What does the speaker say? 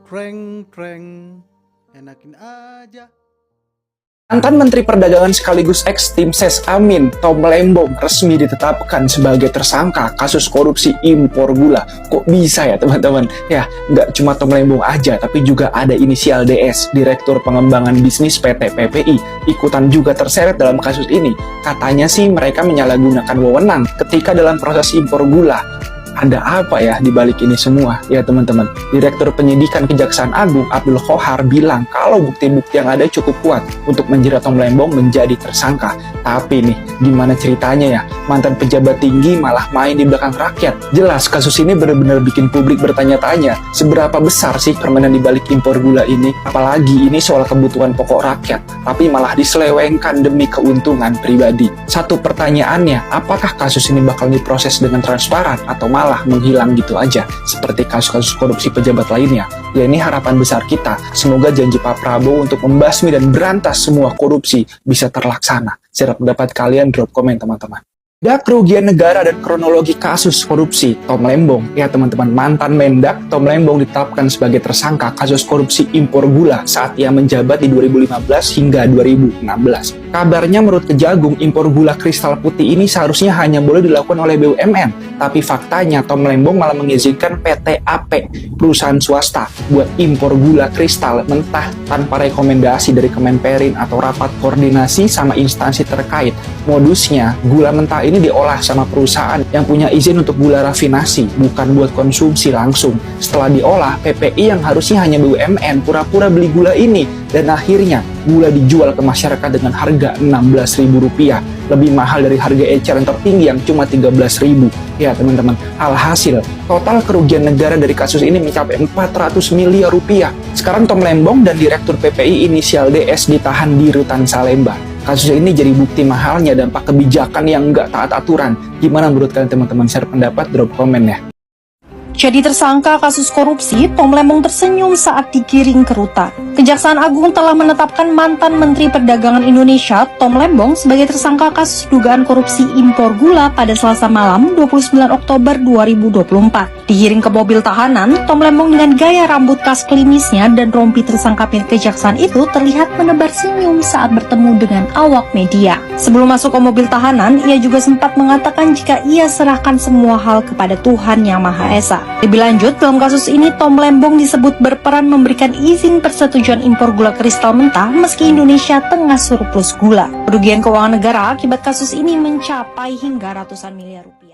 Treng, enakin aja. Mantan Menteri Perdagangan sekaligus ex-Tim Ses Amin, Tom Lembong, resmi ditetapkan sebagai tersangka kasus korupsi impor gula. Kok bisa ya teman-teman? Ya, nggak cuma Tom Lembong aja, tapi juga ada inisial DS, Direktur Pengembangan Bisnis PT PPI, ikutan juga terseret dalam kasus ini. Katanya sih mereka menyalahgunakan wewenang ketika dalam proses impor gula. Ada apa ya di balik ini semua? Ya teman-teman, Direktur Penyidikan Kejaksaan Agung Abdul Khohar bilang kalau bukti-bukti yang ada cukup kuat untuk menjerat Tom Lembong menjadi tersangka. Tapi nih, gimana ceritanya ya? Mantan pejabat tinggi malah main di belakang rakyat. Jelas kasus ini benar-benar bikin publik bertanya-tanya, seberapa besar sih permainan di balik impor gula ini? Apalagi ini soal kebutuhan pokok rakyat, tapi malah diselewengkan demi keuntungan pribadi. Satu pertanyaannya, apakah kasus ini bakal diproses dengan transparan atau malah menghilang gitu aja seperti kasus-kasus korupsi pejabat lainnya? Ya ini harapan besar kita, semoga janji Pak Prabowo untuk membasmi dan berantas semua korupsi bisa terlaksana. Siap pendapat kalian, drop komen teman-teman. Kerugian negara dan kronologi kasus korupsi Tom Lembong. Ya teman-teman, mantan Mendak Tom Lembong ditetapkan sebagai tersangka kasus korupsi impor gula saat ia menjabat di 2015 hingga 2016. Kabarnya menurut Kejagung, impor gula kristal putih ini seharusnya hanya boleh dilakukan oleh BUMN. Tapi faktanya Tom Lembong malah mengizinkan PT AP, perusahaan swasta, buat impor gula kristal mentah tanpa rekomendasi dari Kemenperin atau rapat koordinasi sama instansi terkait. Modusnya, gula mentah ini diolah sama perusahaan yang punya izin untuk gula rafinasi, bukan buat konsumsi langsung. Setelah diolah, PPI yang harusnya hanya BUMN pura-pura beli gula ini, dan akhirnya gula dijual ke masyarakat dengan harga Rp16.000, lebih mahal dari harga eceran tertinggi yang cuma Rp13.000. Ya teman-teman, alhasil total kerugian negara dari kasus ini mencapai Rp400 miliar. Sekarang Tom Lembong dan Direktur PPI inisial DS ditahan di Rutan Salemba. Kasus ini jadi bukti mahalnya dampak kebijakan yang nggak taat aturan. Gimana menurut kalian teman-teman? Share pendapat, drop komen ya. Jadi tersangka kasus korupsi, Tom Lembong tersenyum saat digiring ke rutan. Kejaksaan Agung telah menetapkan mantan Menteri Perdagangan Indonesia, Tom Lembong, sebagai tersangka kasus dugaan korupsi impor gula pada Selasa malam 29 Oktober 2024. Digiring ke mobil tahanan, Tom Lembong dengan gaya rambut khas klimisnya dan rompi tersangka pihak kejaksaan itu terlihat menebar senyum saat bertemu dengan awak media. Sebelum masuk ke mobil tahanan, ia juga sempat mengatakan jika ia serahkan semua hal kepada Tuhan Yang Maha Esa. Lebih lanjut, dalam kasus ini Tom Lembong disebut berperan memberikan izin persetujuan impor gula kristal mentah meski Indonesia tengah surplus gula. Kerugian keuangan negara akibat kasus ini mencapai hingga ratusan miliar rupiah.